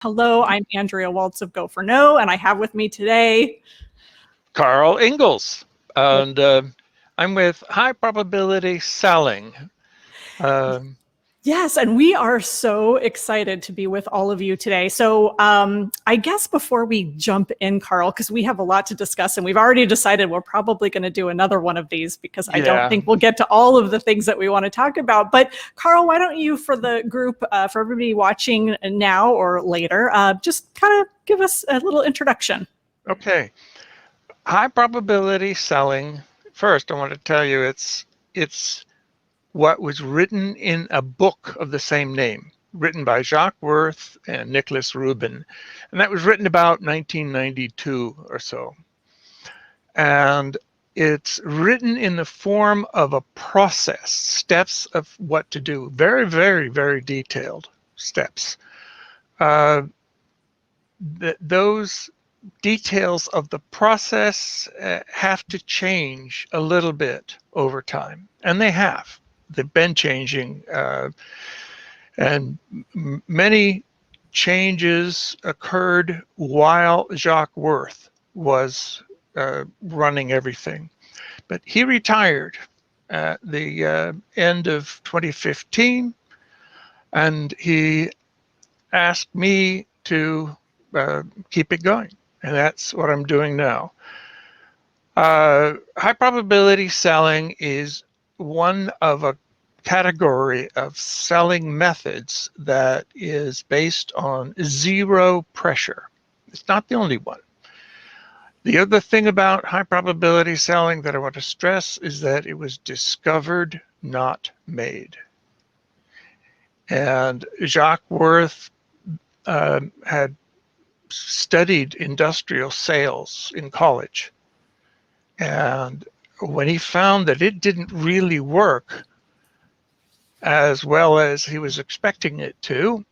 Hello, I'm Andrea Waltz of Go for No, and I have with me today Carl Ingalls, and I'm with High Probability Selling. Um, Yes, and we are so excited to be with all of you today. So I guess before we jump in, Carl, because we have a lot to discuss, and we've already decided we're probably going to do another one of these because I don't yeah, think we'll get to all of the things that we want to talk about. But Carl, why don't you, for the group, for everybody watching now or later, just kind of give us a little introduction. okay. High Probability Selling. First, I want to tell you it's what was written in a book of the same name, written by Jacques Worth and Nicholas Rubin, and that was written about 1992 or so. And it's written in the form of a process, steps of what to do, very, very, very detailed steps. Uh, those details of the process have to change a little bit over time, and they have. They've been changing, and many changes occurred while Jacques Worth was running everything. But he retired at the end of 2015, and he asked me to keep it going. And that's what I'm doing now. High probability selling is one of a category of selling methods that is based on zero pressure. It's not the only one. The other thing about high probability selling that I want to stress is that it was discovered, not made. And Jacques Worth had studied industrial sales in college. And when he found that it didn't really work as well as he was expecting it to,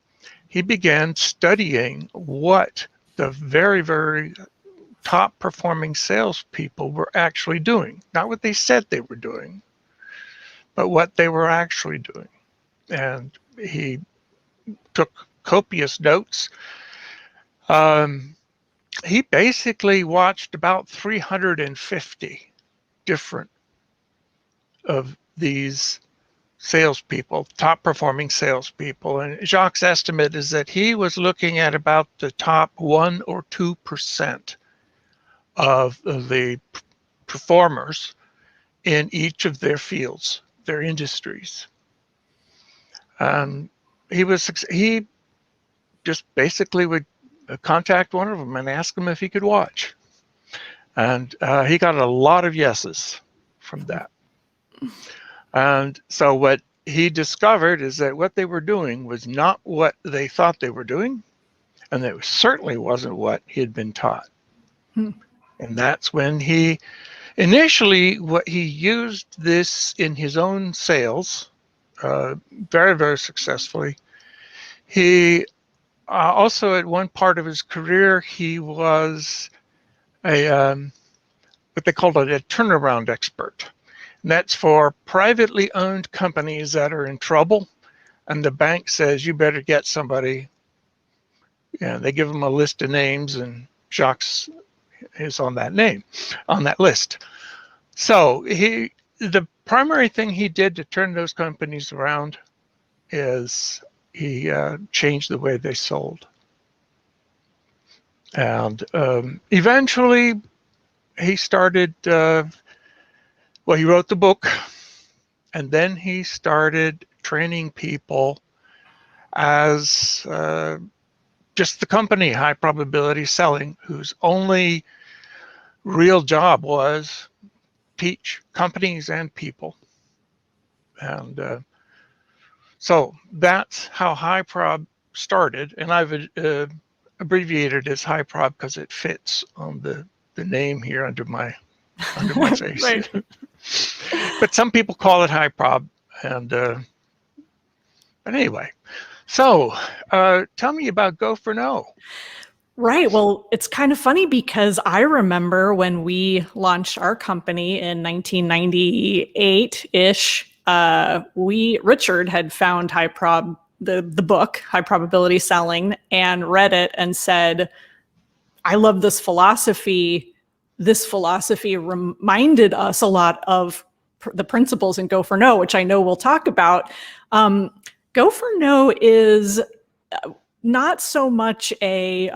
he began studying what the very, very top performing salespeople were actually doing. Not what they said they were doing, but what they were actually doing. And he took copious notes. He basically watched about 350 different of these salespeople, top performing salespeople. And Jacques' estimate is that he was looking at about the top 1 or 2% of the performers in each of their fields, their industries. He just basically would contact one of them and ask him if he could watch. And he got a lot of yeses from that. And so what he discovered is that what they were doing was not what they thought they were doing, and it certainly wasn't what he had been taught. And that's when he initially used this in his own sales, very, very successfully. He also, at one part of his career, he was what they called a turnaround expert. And that's for privately owned companies that are in trouble, and the bank says, you better get somebody. And they give him a list of names, and Jacques is on that list. So the primary thing he did to turn those companies around is he changed the way they sold. And eventually he started, he wrote the book, and then he started training people as just the company, High Probability Selling, whose only real job was teach companies and people. And so that's how High Prob started, and I've abbreviated as High Prob because it fits on the name here under my face. Right. But some people call it High Prob, and but anyway. So tell me about Go for No. Right. Well, it's kind of funny because I remember when we launched our company in 1998-ish, Richard had found High Prob the book, High Probability Selling, and read it and said, I love this philosophy. This philosophy reminded us a lot of the principles in Go for No, which I know we'll talk about. Go for No is not so much a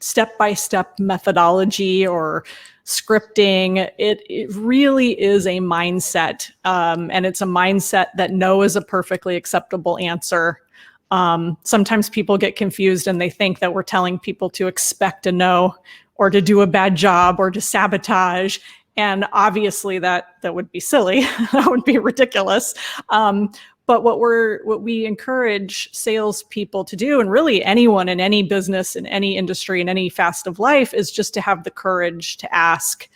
step-by-step methodology or scripting. It really is a mindset, and it's a mindset that no is a perfectly acceptable answer. Sometimes people get confused and they think that we're telling people to expect a no, or to do a bad job, or to sabotage. And obviously that would be silly. That would be ridiculous. But what we encourage salespeople to do, and really anyone in any business, in any industry, in any phase of life, is just to have the courage to ask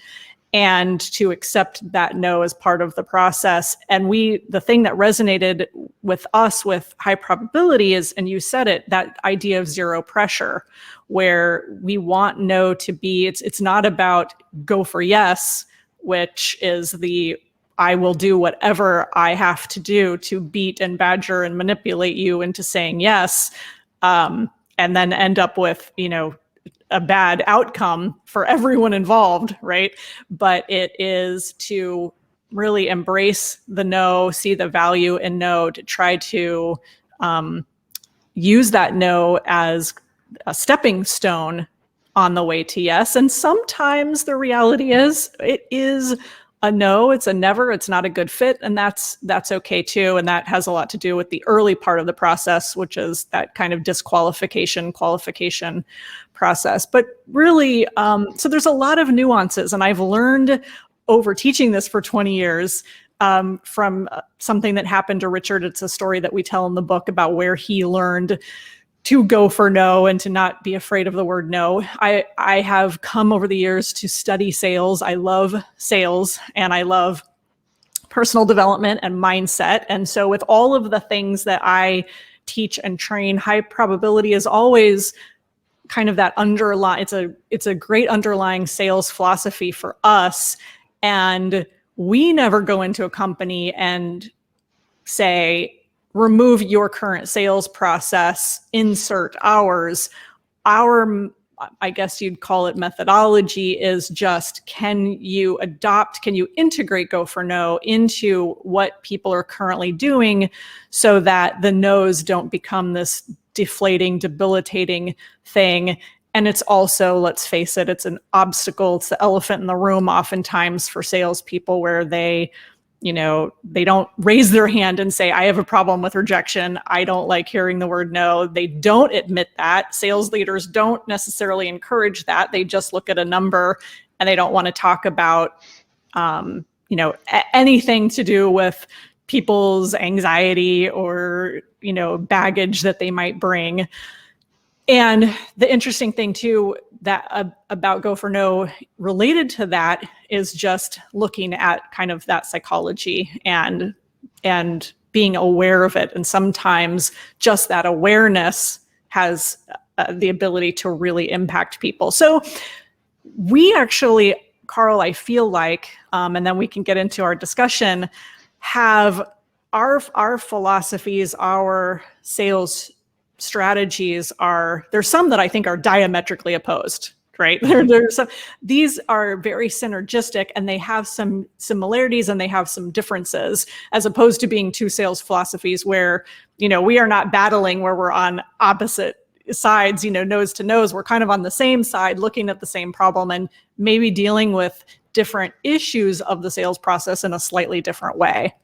and to accept that no as part of the process. And the thing that resonated with us with high probability is, and you said it, that idea of zero pressure, where we want no to be, it's not about go for yes, which is I will do whatever I have to do to beat and badger and manipulate you into saying yes, and then end up with, a bad outcome for everyone involved, right? But it is to really embrace the no, see the value in no, to try to use that no as a stepping stone on the way to yes. And sometimes the reality is it is a no, it's a never, it's not a good fit, and that's okay too. And that has a lot to do with the early part of the process, which is that kind of qualification process. But really, so there's a lot of nuances, and I've learned over teaching this for 20 years from something that happened to Richard. It's a story that we tell in the book about where he learned to go for no and to not be afraid of the word no. I have come over the years to study sales. I love sales, and I love personal development and mindset. And so with all of the things that I teach and train, high probability is always kind of that underlying, it's a great underlying sales philosophy for us. And we never go into a company and say, remove your current sales process, insert ours. Our, I guess you'd call it methodology, is just, can you integrate Go for No into what people are currently doing so that the no's don't become this deflating, debilitating thing. And it's also, let's face it, it's an obstacle. It's the elephant in the room oftentimes for salespeople, where they don't raise their hand and say, I have a problem with rejection. I don't like hearing the word no. They don't admit that. Sales leaders don't necessarily encourage that. They just look at a number, and they don't want to talk about, anything to do with people's anxiety or, baggage that they might bring. And the interesting thing too, that about Go for No related to that, is just looking at kind of that psychology and being aware of it. And sometimes just that awareness has the ability to really impact people. So we actually, Carl, I feel like, and then we can get into our discussion, have our philosophies, our sales strategies there's some that I think are diametrically opposed, right? There's some, these are very synergistic, and they have some similarities and they have some differences, as opposed to being two sales philosophies where, we are not battling, where we're on opposite sides, nose to nose. We're kind of on the same side, looking at the same problem and maybe dealing with different issues of the sales process in a slightly different way.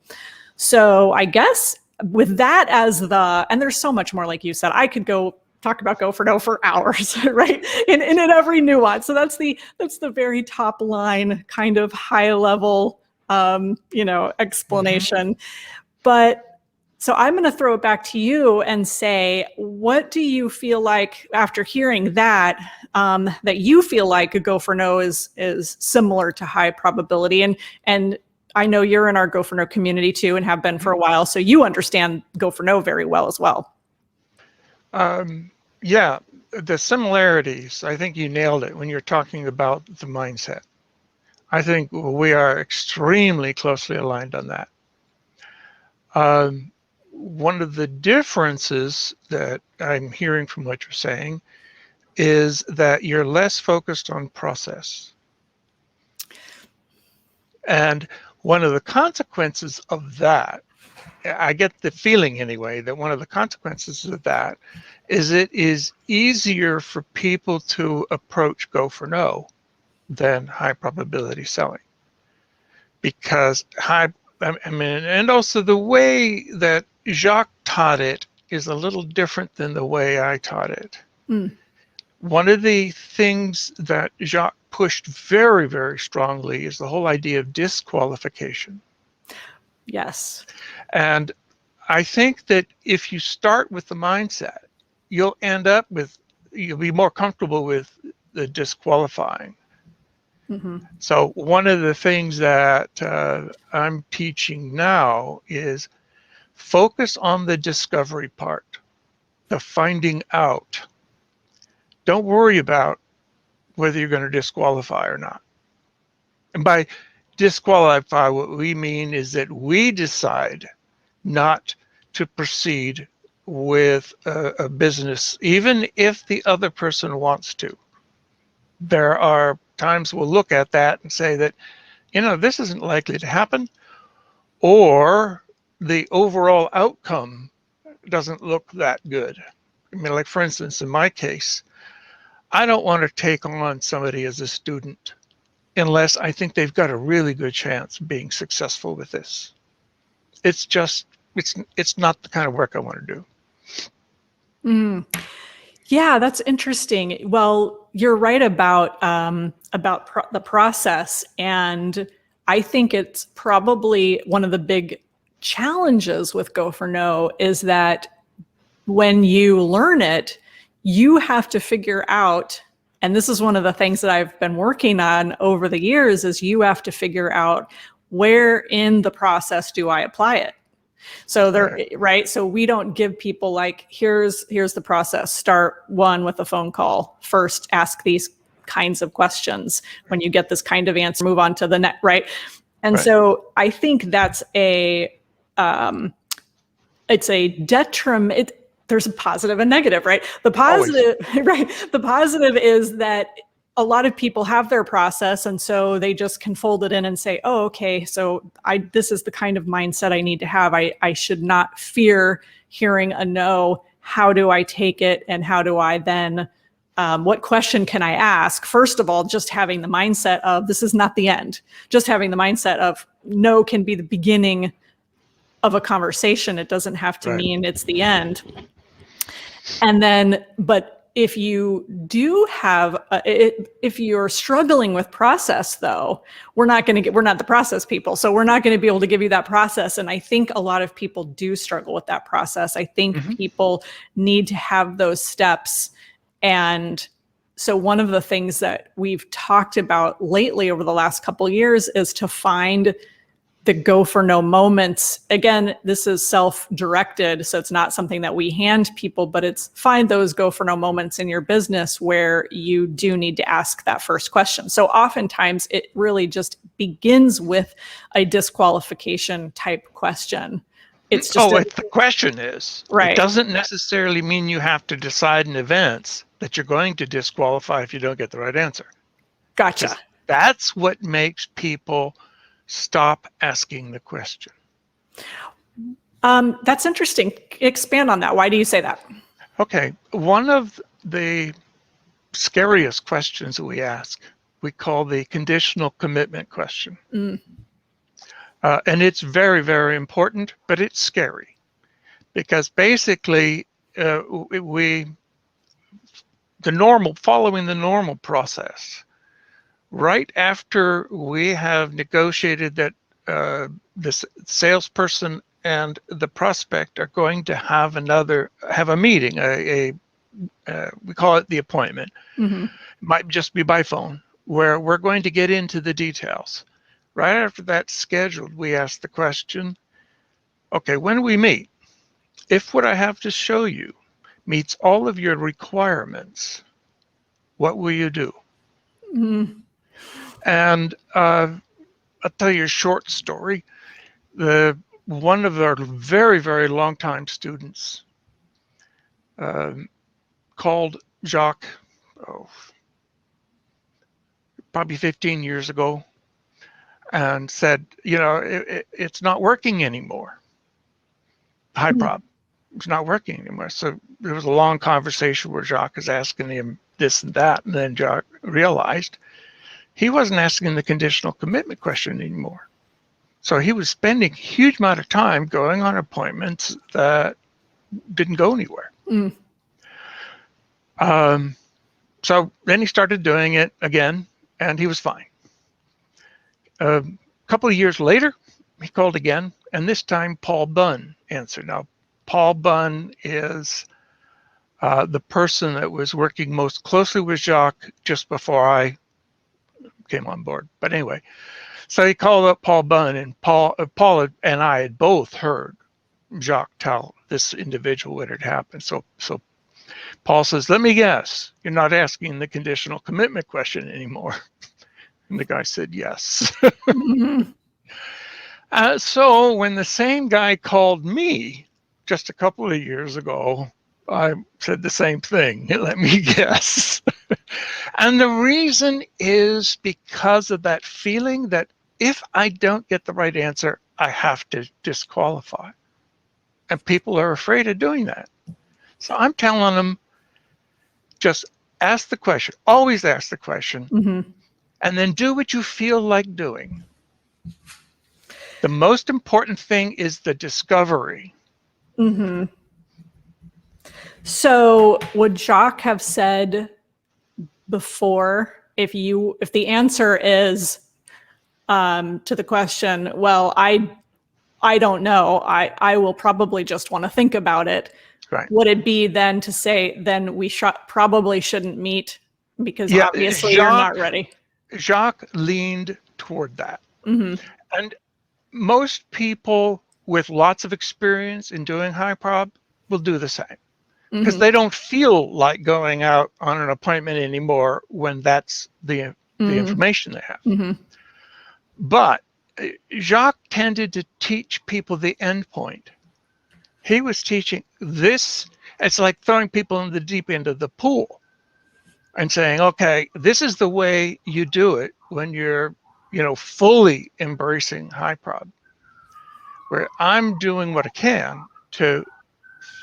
So I guess with that as and there's so much more, like you said, I could go talk about Go for No for hours, right? In every nuance. So that's the very top line, kind of high level, explanation. Mm-hmm. But so I'm going to throw it back to you and say, what do you feel like after hearing that, that you feel like a Go for No is similar to high probability? And I know you're in our Go for No community too, and have been for a while, so you understand Go for No very well as well. Yeah, the similarities, I think you nailed it when you're talking about the mindset. I think we are extremely closely aligned on that. one of the differences that I'm hearing from what you're saying is that you're less focused on process. And one of the consequences of that, I get the feeling anyway, that one of the consequences of that is it is easier for people to approach go for no than high probability selling. Because and also the way that Jacques taught it is a little different than the way I taught it. Mm. One of the things that Jacques pushed very, very strongly is the whole idea of disqualification. Yes. And I think that if you start with the mindset, you'll be more comfortable with the disqualifying. Mm-hmm. So one of the things that I'm teaching now is focus on the discovery part, the finding out. Don't worry about whether you're going to disqualify or not. And by disqualify, what we mean is that we decide not to proceed with a business, even if the other person wants to. There are times we'll look at that and say that, this isn't likely to happen, or the overall outcome doesn't look that good. I mean, like for instance, in my case, I don't want to take on somebody as a student unless I think they've got a really good chance of being successful with this. It's just, it's not the kind of work I want to do. Mm. Yeah, that's interesting. Well, you're right about the process, and I think it's probably one of the big challenges with Go for No is that when you learn it, you have to figure out, and this is one of the things that I've been working on over the years, is you have to figure out where in the process do I apply it. So right. So we don't give people like, here's the process. Start one with a phone call. First, ask these kinds of questions. When you get this kind of answer, move on to the next, right? And so I think that's it's a detriment. There's a positive and negative, right? The positive, right? The positive is that a lot of people have their process, and so they just can fold it in and say, oh, okay, so this is the kind of mindset I need to have. I should not fear hearing a no. How do I take it? And how do I then, what question can I ask? First of all, just having the mindset of this is not the end. Just having the mindset of no can be the beginning of a conversation. It doesn't have to mean it's the end. And then, but if you do have, if you're struggling with process though, we're not the process people. So we're not going to be able to give you that process. And I think a lot of people do struggle with that process. I think people need to have those steps. And so one of the things that we've talked about lately over the last couple of years is to find the go for no moments. Again, this is self-directed, so it's not something that we hand people, but it's find those go for no moments in your business where you do need to ask that first question. So oftentimes it really just begins with a disqualification type question. It's just the question is, right. It doesn't necessarily mean you have to decide in advance that you're going to disqualify if you don't get the right answer. Gotcha. That's what makes people stop asking the question. That's interesting. Expand on that. Why do you say that? Okay. One of the scariest questions that we ask, we call the conditional commitment question. And it's very, very important, but it's scary because basically following the normal process, right after we have negotiated that this salesperson and the prospect are going to have a meeting, we call it the appointment. It might just be by phone, where we're going to get into the details. Right after that's scheduled, we ask the question, okay, when we meet, if what I have to show you meets all of your requirements, what will you do? And I'll tell you a short story. The one of our very, very long-time students called Jacques, probably 15 years ago, and said, it's not working anymore. High prob. It's not working anymore. So there was a long conversation where Jacques is asking him this and that, and then Jacques realized he wasn't asking the conditional commitment question anymore. So he was spending a huge amount of time going on appointments that didn't go anywhere. So then he started doing it again, and he was fine. A couple of years later, he called again, and this time Paul Bunn answered. Now, Paul Bunn is the person that was working most closely with Jacques just before I came on board. But anyway, so he called up Paul Bunn, and Paul and I had both heard Jacques tell this individual what had happened. So Paul says, let me guess, you're not asking the conditional commitment question anymore. And the guy said, yes. So when the same guy called me just a couple of years ago, I said the same thing. Let me guess. And the reason is because of that feeling that if I don't get the right answer, I have to disqualify. And people are afraid of doing that. So I'm telling them, just ask the question, always ask the question, and then do what you feel like doing. The most important thing is the discovery. So would Jacques have said before, if the answer is to the question, well, I don't know, I will probably just want to think about it. Right. Would it be then to say, then we probably shouldn't meet because obviously you're not ready? Jacques leaned toward that. And most people with lots of experience in doing high prob will do the same because they don't feel like going out on an appointment anymore when that's the information they have. But Jacques tended to teach people the end point. He was teaching this. It's like throwing people in the deep end of the pool and saying, okay, this is the way you do it when you're, fully embracing high prob, where I'm doing what I can to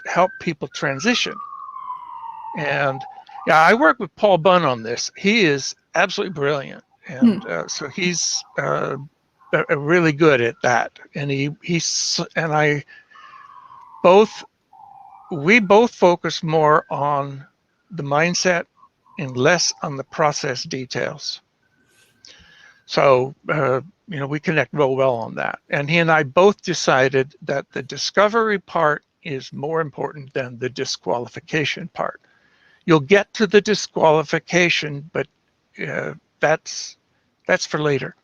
help people transition. And I work with Paul Bunn on this. He is absolutely brilliant. And so he's really good at that. And we both focus more on the mindset and less on the process details. So, we connect real well on that. And he and I both decided that the discovery part is more important than the disqualification part. You'll get to the disqualification, but that's for later.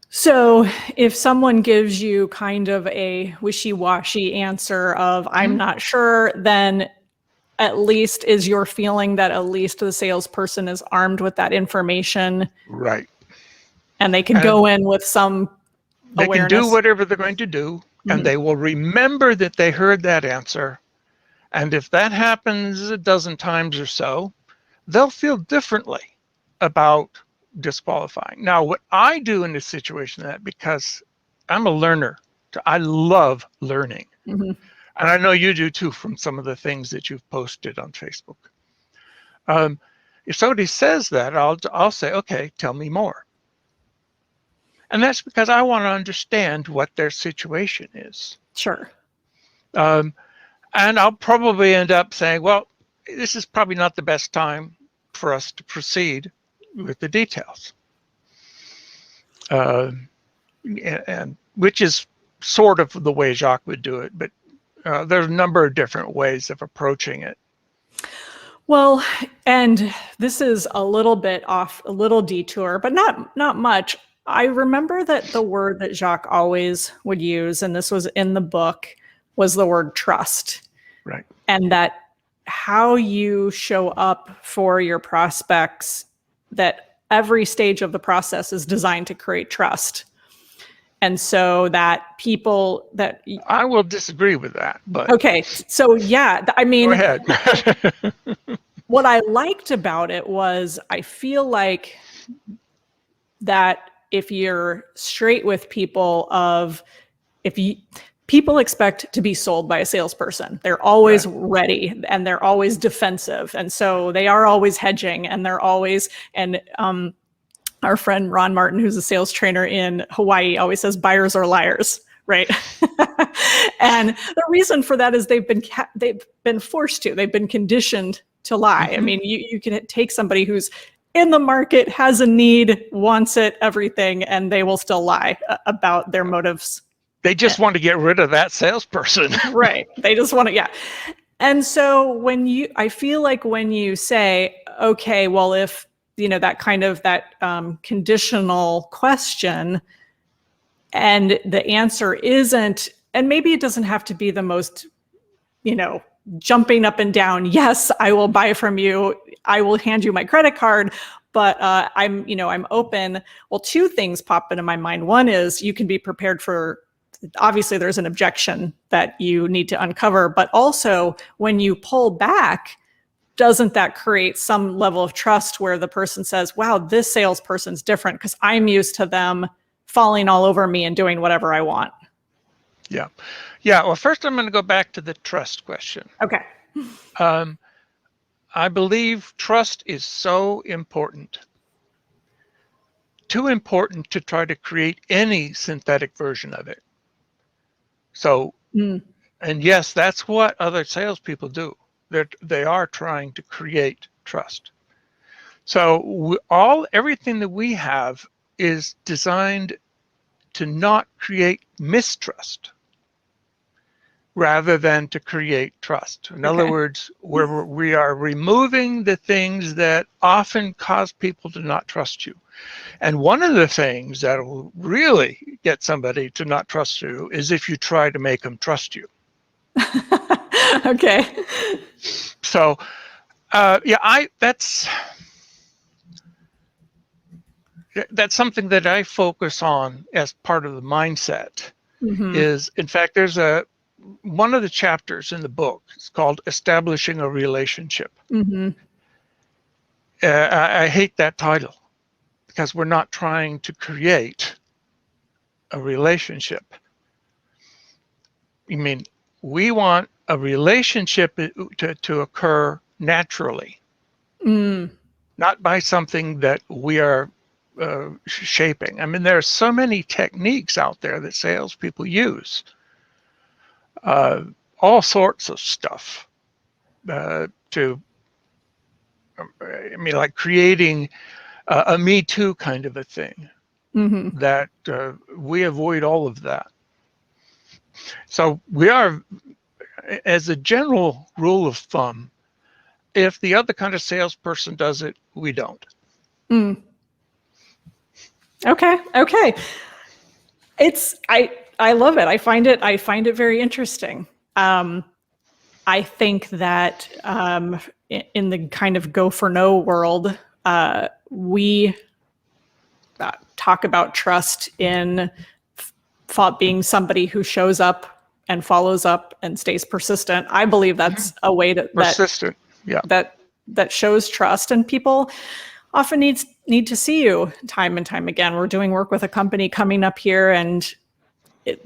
So if someone gives you kind of a wishy-washy answer of, I'm not sure, then at least is your feeling that at least the salesperson is armed with that information. Right. And they can go in with some awareness. They can do whatever they're going to do, and they will remember that they heard that answer. And if that happens a dozen times or so, they'll feel differently about disqualifying. Now, what I do in this situation, because I'm a learner, I love learning. And I know you do too from some of the things that you've posted on Facebook. If somebody says that, I'll say, okay, tell me more. And that's because I want to understand what their situation is. Sure. And I'll probably end up saying, well, this is probably not the best time for us to proceed with the details. And which is sort of the way Jacques would do it, but there's a number of different ways of approaching it. Well, and this is a little bit off, a little detour, but not much. I remember that the word that Jacques always would use, and this was in the book, was the word trust. Right. And that how you show up for your prospects, that every stage of the process is designed to create trust. And so that people that, I will disagree with that, but okay, so yeah, I go mean, ahead. what I liked about it was I feel like that if you're straight with people of, if you, people expect to be sold by a salesperson. They're always Right. ready and they're always defensive. And so they are always hedging and they're always, and our friend Ron Martin, who's a sales trainer in Hawaii, always says buyers are liars, right? And the reason for that is they've been forced to, they've been conditioned to lie. I mean, you can take somebody who's in the market, has a need, wants it, everything, and they will still lie about their motives. They just want to get rid of that salesperson. Right. They just want to, yeah. And so I feel like when you say, okay, well, if, that kind of that conditional question and the answer isn't, and maybe it doesn't have to be the most, jumping up and down, yes, I will buy from you, I will hand you my credit card, but I'm open. Well, two things pop into my mind. One is you can be prepared for, obviously there's an objection that you need to uncover, but also when you pull back, doesn't that create some level of trust where the person says, wow, this salesperson's different because I'm used to them falling all over me and doing whatever I want? Yeah. Yeah. Well, first I'm going to go back to the trust question. Okay. I believe trust is so important. Too important to try to create any synthetic version of it. So, and yes, that's what other salespeople do. They are trying to create trust. So everything that we have is designed to not create mistrust rather than to create trust. In other words, we are removing the things that often cause people to not trust you. And one of the things that will really get somebody to not trust you is if you try to make them trust you. Okay. So, that's something that I focus on as part of the mindset. Is, in fact, there's one of the chapters in the book. It's called Establishing a Relationship. I hate that title because we're not trying to create a relationship. I mean, we want a relationship to occur naturally, not by something that we are shaping. I mean, there are so many techniques out there that salespeople use, all sorts of stuff like creating a Me Too kind of a thing, that we avoid all of that. So we are, as a general rule of thumb, if the other kind of salesperson does it, we don't. Okay. I love it. I find it very interesting. I think that in the kind of go for no world, we talk about trust in being somebody who shows up and follows up and stays persistent. I believe that's a way persistent. that shows trust, and people often need to see you time and time again. We're doing work with a company coming up here, and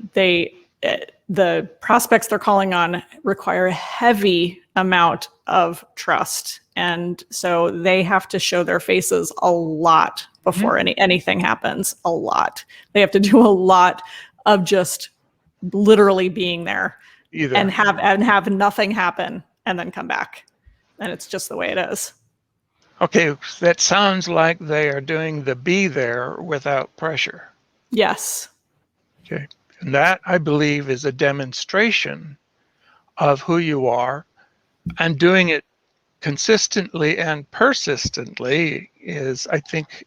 the prospects they're calling on require a heavy amount of trust. And so they have to show their faces a lot before anything happens, a lot. They have to do a lot of just literally being there and have nothing happen and then come back. And it's just the way it is. Okay, that sounds like they are doing the be there without pressure. Yes. Okay. And that, I believe, is a demonstration of who you are, and doing it consistently and persistently is, I think,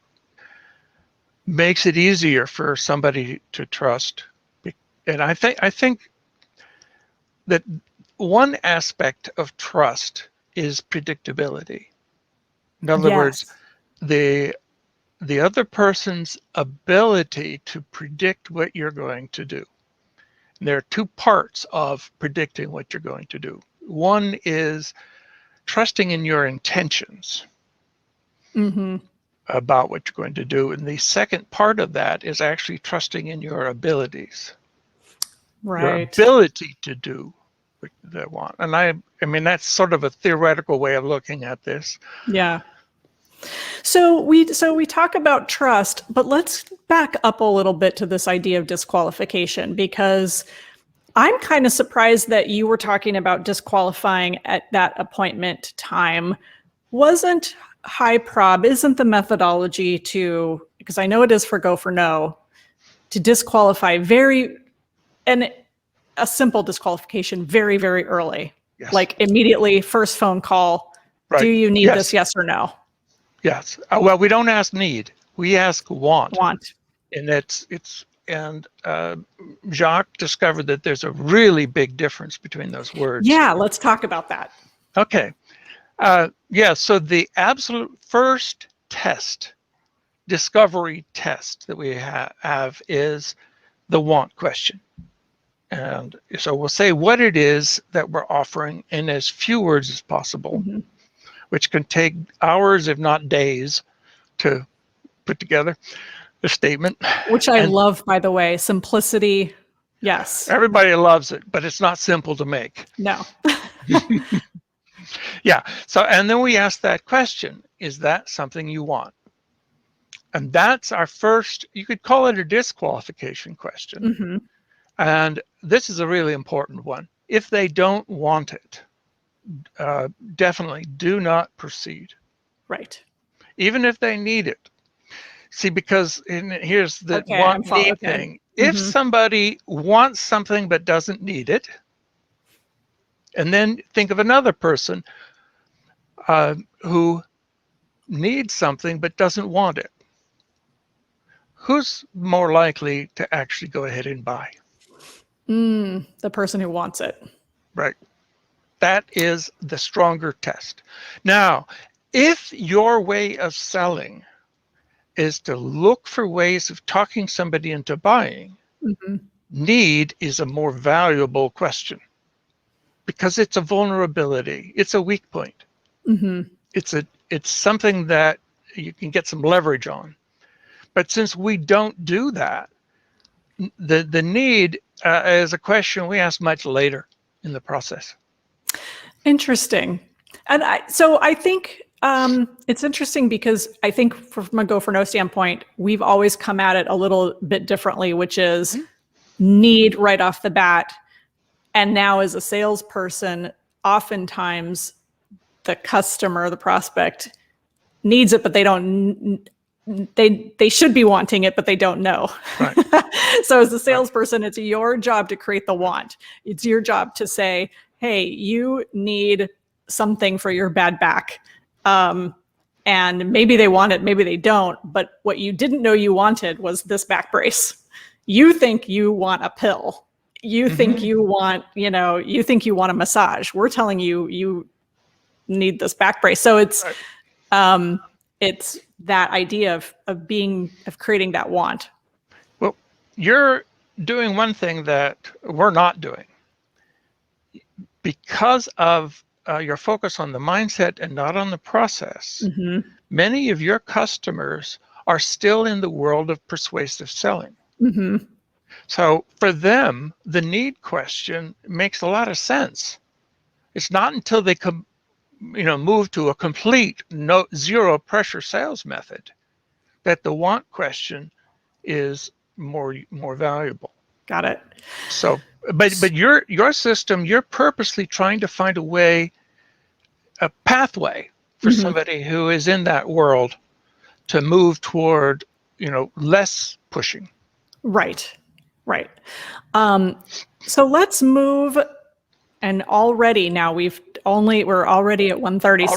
makes it easier for somebody to trust. And I think that one aspect of trust is predictability. In other words, the the other person's ability to predict what you're going to do. And there are two parts of predicting what you're going to do. One is trusting in your intentions about what you're going to do. And the second part of that is actually trusting in your abilities. Your ability to do what they want. And I mean, that's sort of a theoretical way of looking at this. Yeah. So we talk about trust, but let's back up a little bit to this idea of disqualification, because I'm kind of surprised that you were talking about disqualifying at that appointment time. Wasn't high prob, isn't the methodology to, because I know it is for go for no, to disqualify and a simple disqualification very, very early. Yes. Like immediately, first phone call, right. Do you need this, yes or no? Yes. Well, we don't ask need, we ask want. Want. And Jacques discovered that there's a really big difference between those words. Yeah, let's talk about that. Okay. So the absolute first test, discovery test that we have is the want question. And so we'll say what it is that we're offering in as few words as possible, which can take hours, if not days, to put together the statement. Which I love, by the way, simplicity. Yes. Everybody loves it, but it's not simple to make. No. Yeah. So, and then we ask that question, is that something you want? And that's our first, you could call it a disqualification question. And this is a really important one. If they don't want it, definitely do not proceed. Right. Even if they need it. See, because here's the need thing. If somebody wants something but doesn't need it, and then think of another person who needs something but doesn't want it, who's more likely to actually go ahead and buy? The person who wants it. Right. That is the stronger test. Now, if your way of selling is to look for ways of talking somebody into buying, need is a more valuable question because it's a vulnerability. It's a weak point. It's something that you can get some leverage on. But since we don't do that, the need is a question we ask much later in the process. Interesting. And I think it's interesting because I think from a go for no standpoint, we've always come at it a little bit differently, which is need right off the bat. And now as a salesperson, oftentimes the customer, the prospect needs it, but they don't, they should be wanting it, but they don't know. Right. So as a salesperson, it's your job to create the want. It's your job to say, hey, you need something for your bad back. And maybe they want it, maybe they don't. But what you didn't know you wanted was this back brace. You think you want a pill. You think you want, you think you want a massage. We're telling you, you need this back brace. So it's that idea of creating that want. Well, you're doing one thing that we're not doing. Because of your focus on the mindset and not on the process, many of your customers are still in the world of persuasive selling. So for them, the need question makes a lot of sense. It's not until they move to a complete zero pressure sales method that the want question is more valuable. Got it. So, but your system, you're purposely trying to find a pathway for somebody who is in that world to move toward, less pushing. Right. So let's move. And already now we're already at 1:30.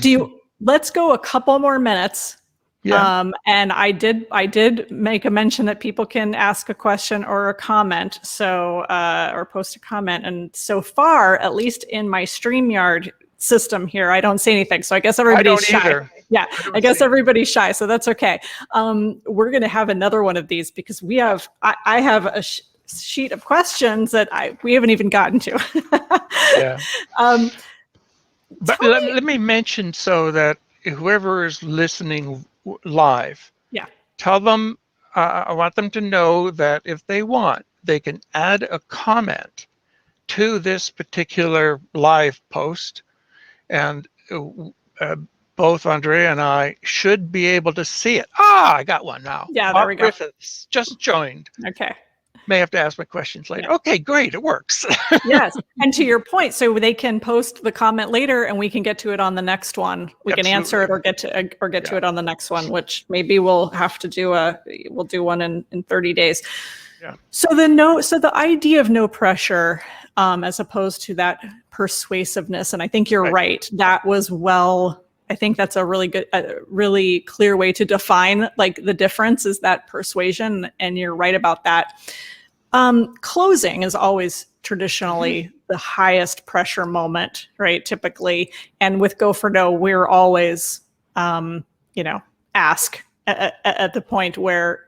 So let's go a couple more minutes. Yeah. And I did make a mention that people can ask a question or a comment. So, or post a comment. And so far, at least in my StreamYard system here. I don't say anything. So I guess I everybody's don't shy. either. Yeah, I guess everybody's shy. So that's okay. We're going to have another one of these because I have a sheet of questions that we haven't even gotten to. Yeah. But let me mention so that whoever is listening live, Yeah. tell them, I want them to know that if they want, they can add a comment to this particular live post, and both Andrea and I should be able to see it. I got one now. Yeah, there Mark we go. Griffiths just joined. Okay. May have to ask my questions later. Yeah. Okay, great, it works. Yes, and to your point, so they can post the comment later, and we can get to it on the next one. We can answer it or get to it on the next one, which maybe we'll have to do we'll do one in 30 days. Yeah. So the idea of no pressure, as opposed to that persuasiveness, and I think you're right. That was I think that's a really good, really clear way to define like the difference is that persuasion, and you're right about that. Closing is always traditionally the highest pressure moment, right? Typically. And with Go for No, we're always, ask at the point where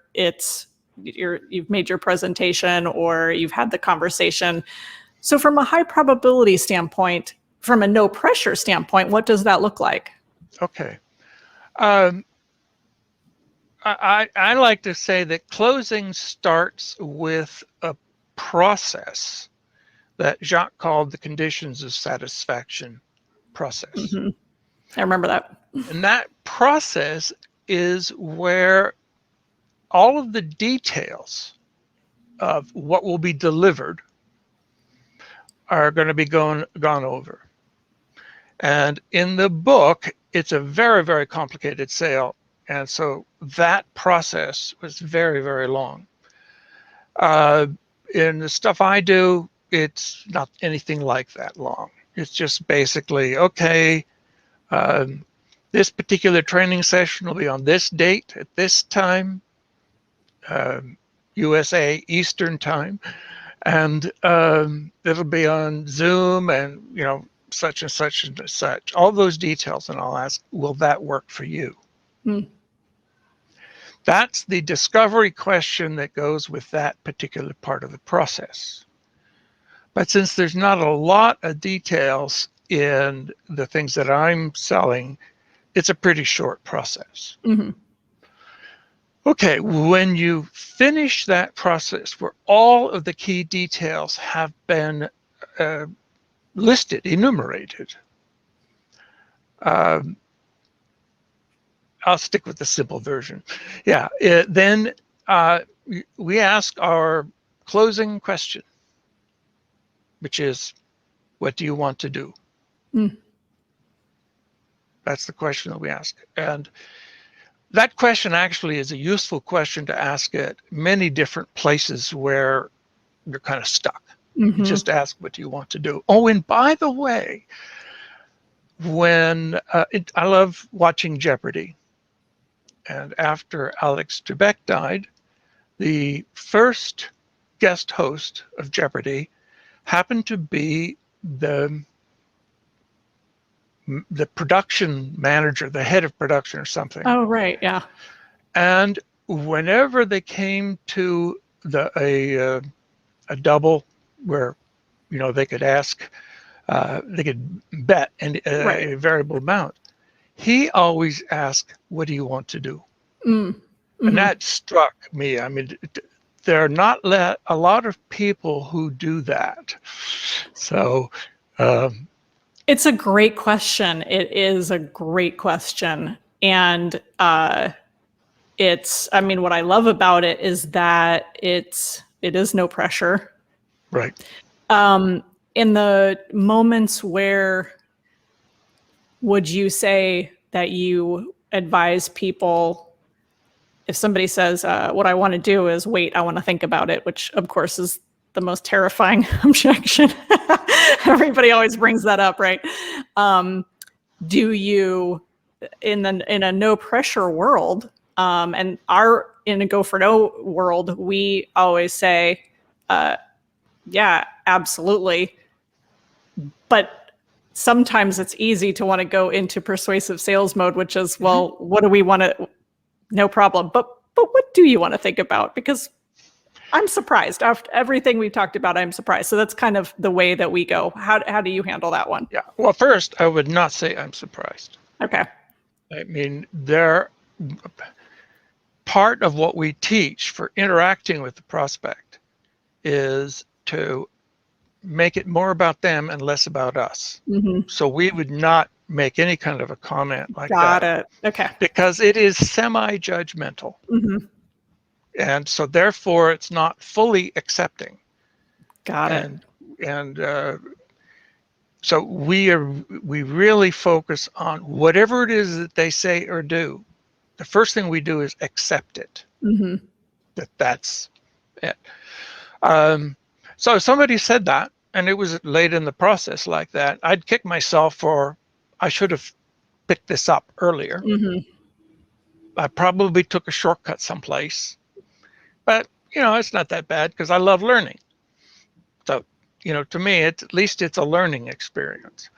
you've made your presentation or you've had the conversation. So from a high probability standpoint, from a no pressure standpoint, what does that look like? Okay. I like to say that closing starts with a process that Jacques called the conditions of satisfaction process. Mm-hmm. I remember that. And that process is where all of the details of what will be delivered are going to be gone over. And in the book, it's a very, very complicated sale. And so that process was very, very long. In the stuff I do, it's not anything like that long. It's just basically, okay, this particular training session will be on this date at this time, USA Eastern time, and it'll be on Zoom and, such and such and such. All those details, and I'll ask, will that work for you? That's the discovery question that goes with that particular part of the process. But since there's not a lot of details in the things that I'm selling, it's a pretty short process. Mm-hmm. Okay, when you finish that process where all of the key details have been listed, enumerated, I'll stick with the simple version. Yeah, then we ask our closing question, which is, what do you want to do? That's the question that we ask. And that question actually is a useful question to ask at many different places where you're kind of stuck. You just ask, what do you want to do? Oh, and by the way, when I love watching Jeopardy. And after Alex Trebek died, the first guest host of Jeopardy happened to be the production manager, the head of production or something. Oh, right, yeah. And whenever they came to a double where, they could ask, they could bet a variable amount, he always asked, what do you want to do? And that struck me. I mean, there are not a lot of people who do that. So it's a great question. It is a great question. And what I love about it is that it is no pressure. Right. In the moments where would you say that you advise people, if somebody says, what I want to do is wait, I want to think about it, which of course is the most terrifying objection. Everybody always brings that up, right? Do you, in a no pressure world, and in a Go for No world, we always say, yeah, absolutely. But sometimes it's easy to want to go into persuasive sales mode, which is, well, what do we want to, no problem. But what do you want to think about? Because I'm surprised. After everything we've talked about, I'm surprised. So that's kind of the way that we go. How do you handle that one? Yeah. Well, first, I would not say I'm surprised. Okay. I mean, part of what we teach for interacting with the prospect is to make it more about them and less about us. So we would not make any kind of a comment like that. Got it. Okay. Because it is semi-judgmental. And so therefore it's not fully accepting. Got it. And so we really focus on whatever it is that they say or do. The first thing we do is accept it. That's it. So if somebody said that, and it was late in the process like that, I'd kick myself for, I should have picked this up earlier. I probably took a shortcut someplace, but it's not that bad because I love learning. So, to me, at least it's a learning experience.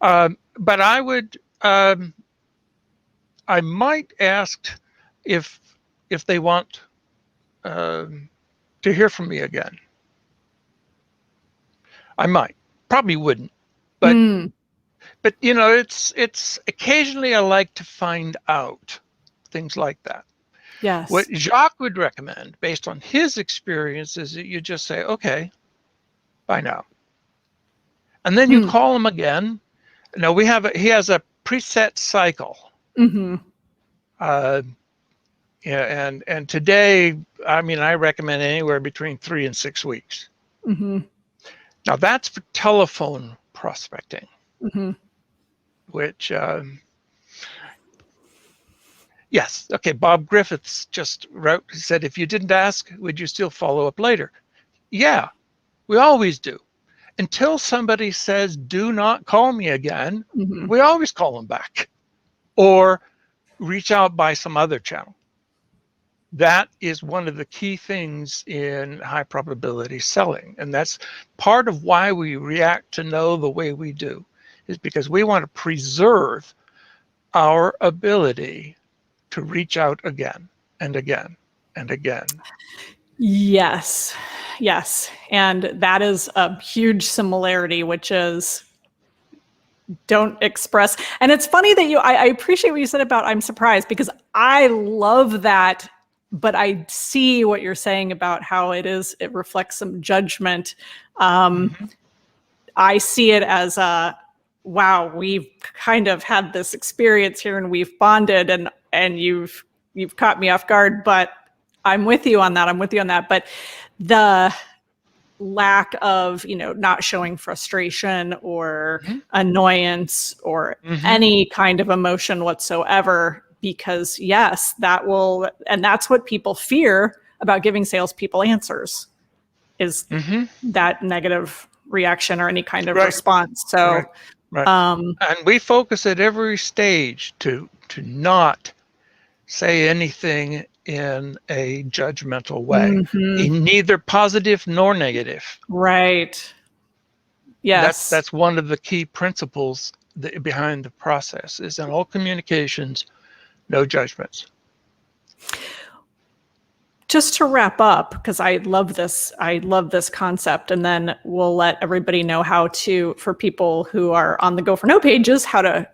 But I would, I might ask if they want to hear from me again. I might, probably wouldn't, but it's occasionally I like to find out things like that. Yes. What Jacques would recommend, based on his experience, is that you just say, "Okay, bye now," and then you call him again. Now he has a preset cycle. Yeah, and today, I mean, I recommend anywhere between 3 and 6 weeks. Now that's for telephone prospecting, which, yes, okay, Bob Griffiths just wrote, he said, if you didn't ask, would you still follow up later? Yeah, we always do. Until somebody says, do not call me again, we always call them back or reach out by some other channel. That is one of the key things in high probability selling. And that's part of why we react to no the way we do, is because we want to preserve our ability to reach out again and again and again. Yes. And that is a huge similarity, which is don't express. And it's funny that I appreciate what you said about I'm surprised, because I love that. But I see what you're saying about how it reflects some judgment. I see it as wow, we've kind of had this experience here and we've bonded and you've caught me off guard, but I'm with you on that. But the lack of, not showing frustration or annoyance or any kind of emotion whatsoever, because yes, and that's what people fear about giving salespeople answers, is that negative reaction or any kind of response. So, and we focus at every stage to not say anything in a judgmental way, in neither positive nor negative. Right. Yes. That's one of the key principles behind the process, is in all communications, no judgments. Just to wrap up, because I love this concept, and then we'll let everybody know how to, for people who are on the Go for No pages, how to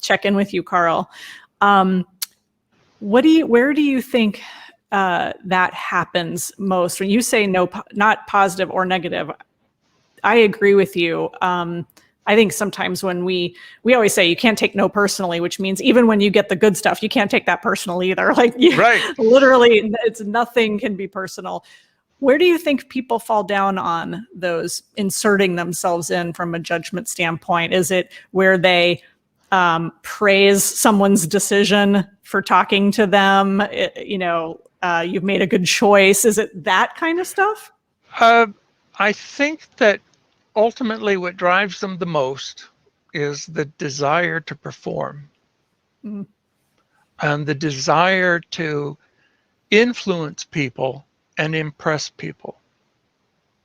check in with you, Carl. Where do you think that happens most? When you say no, not positive or negative, I agree with you. I think sometimes when we always say you can't take no personally, which means even when you get the good stuff, you can't take that personal either. Like literally, nothing can be personal. Where do you think people fall down on those inserting themselves in from a judgment standpoint? Is it where they praise someone's decision for talking to them? You've made a good choice. Is it that kind of stuff? I think that ultimately what drives them the most is the desire to perform and the desire to influence people and impress people.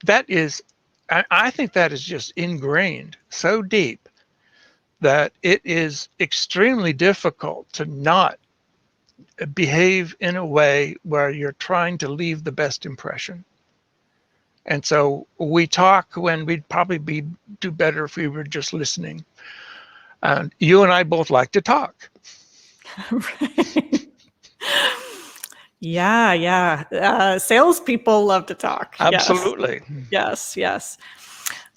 That is, I think that is just ingrained so deep that it is extremely difficult to not behave in a way where you're trying to leave the best impression. And so we talk when we'd probably do better if we were just listening. And you and I both like to talk. Right. Yeah, yeah. Salespeople love to talk. Absolutely. Yes, yes.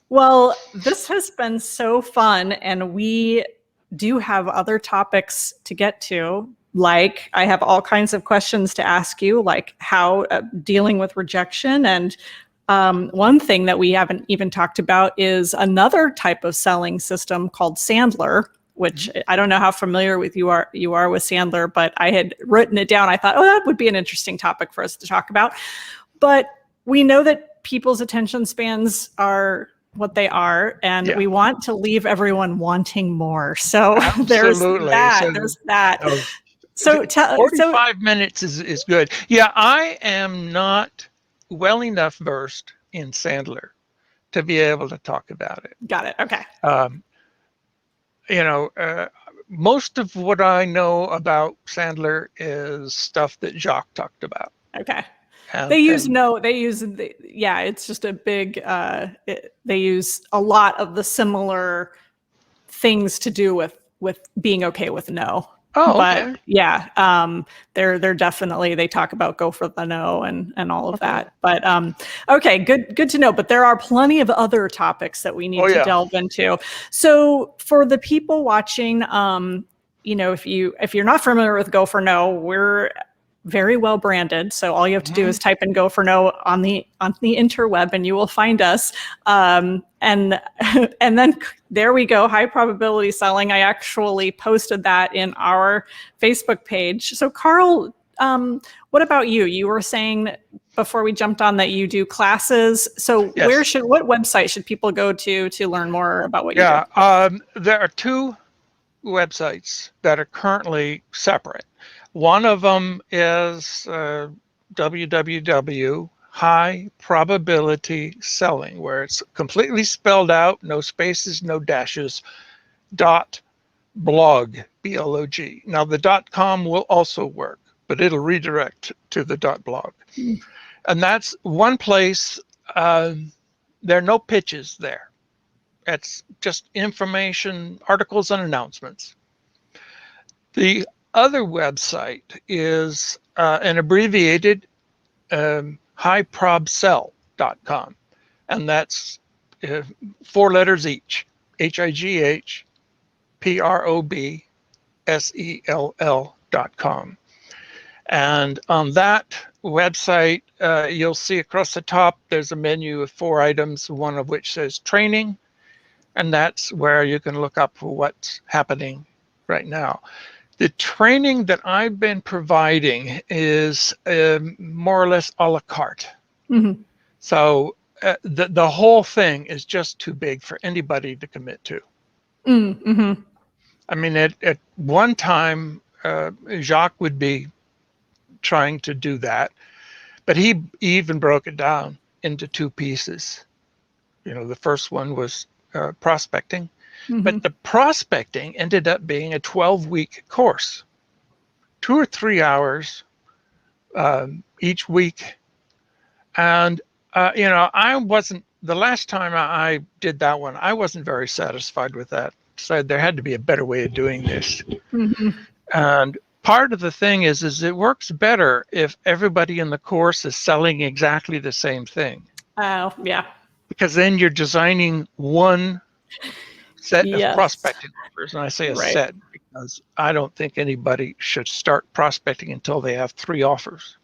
Well, this has been so fun, and we do have other topics to get to. Like, I have all kinds of questions to ask you, like how dealing with rejection. And one thing that we haven't even talked about is another type of selling system called Sandler, which I don't know how familiar with you are with Sandler, but I had written it down. I thought, oh, that would be an interesting topic for us to talk about. But we know that people's attention spans are what they are, and we want to leave everyone wanting more. So there's that. So 45 minutes is good. Yeah, I am not well enough versed in Sandler to be able to talk about it. Got it. Okay. Most of what I know about Sandler is stuff that Jacques talked about. Okay. It's just a big, they use a lot of the similar things to do with being okay with no. Oh, okay. But yeah, they're definitely, they talk about go for the no and all of that. But okay, good to know. But there are plenty of other topics that we need to delve into. So for the people watching, if you're not familiar with Go for No, we're very well branded. So all you have to do is type in Go for No on the interweb and you will find us. And then there we go. High probability selling. I actually posted that in our Facebook page. So Carl, what about you? You were saying before we jumped on that you do classes. So what website should people go to learn more about what you do? There are two websites that are currently separate. One of them is www.high probability selling, where it's completely spelled out, no spaces, no dashes, .blog, B-L-O-G. Now the .com will also work, but it'll redirect to the .blog. And that's one place. There are no pitches there. It's just information, articles, and announcements. The other website is an abbreviated highprobsell.com, and that's 4 letters each: highprobsell.com. And on that website, you'll see across the top there's a menu of 4 items, one of which says training, and that's where you can look up what's happening right now. The training that I've been providing is more or less a la carte. Mm-hmm. So the whole thing is just too big for anybody to commit to. Mm-hmm. I mean, at one time, Jacques would be trying to do that, but he even broke it down into 2 pieces. The first one was prospecting. Mm-hmm. But the prospecting ended up being a 12-week course, 2 or 3 hours each week. And, the last time I did that one, I wasn't very satisfied with that. So there had to be a better way of doing this. Mm-hmm. And part of the thing is it works better if everybody in the course is selling exactly the same thing. Oh, yeah. Because then you're designing one set of prospecting offers, and I say a set because I don't think anybody should start prospecting until they have 3 offers.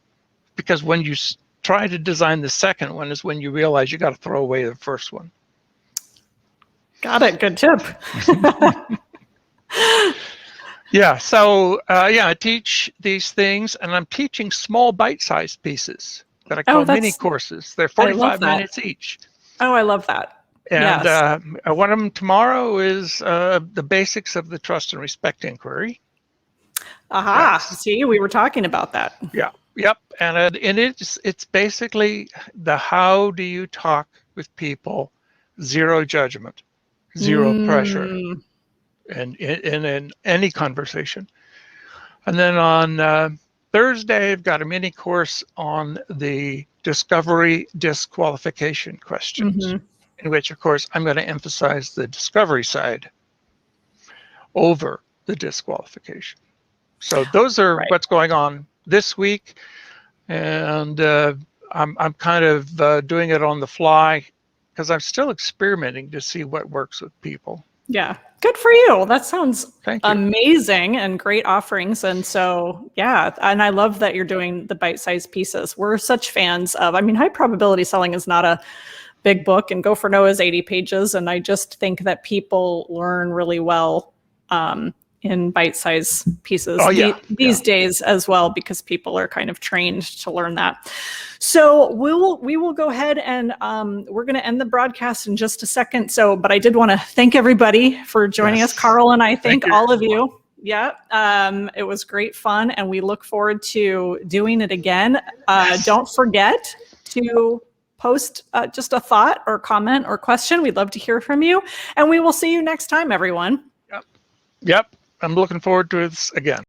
Because when you try to design the second one is when you realize you got to throw away the first one. Got it. Good tip. So I teach these things, and I'm teaching small bite-sized pieces that I call mini courses. They're 45 minutes each. Oh, I love that. And one of them tomorrow is the basics of the trust and respect inquiry. Aha! See, we were talking about that. Yeah. Yep. And it's basically the how do you talk with people, 0 judgment, 0 pressure. in any conversation. And then on Thursday, I've got a mini course on the discovery disqualification questions, in which, of course, I'm going to emphasize the discovery side over the disqualification. So those are what's going on this week, and I'm kind of doing it on the fly because I'm still experimenting to see what works with people. Yeah, good for you. That sounds amazing and great offerings. And so, yeah, and I love that you're doing the bite-sized pieces. We're such fans of, I mean, high probability selling is not a big book, and Go for No is 80 pages. And I just think that people learn really well in bite-sized pieces these days as well, because people are kind of trained to learn that. So we will go ahead and we're going to end the broadcast in just a second. So, but I did want to thank everybody for joining us. Carl and I thank all of you. Yeah, it was great fun, and we look forward to doing it again. Don't forget to post just a thought or comment or question. We'd love to hear from you, and we will see you next time, everyone. Yep. I'm looking forward to this again.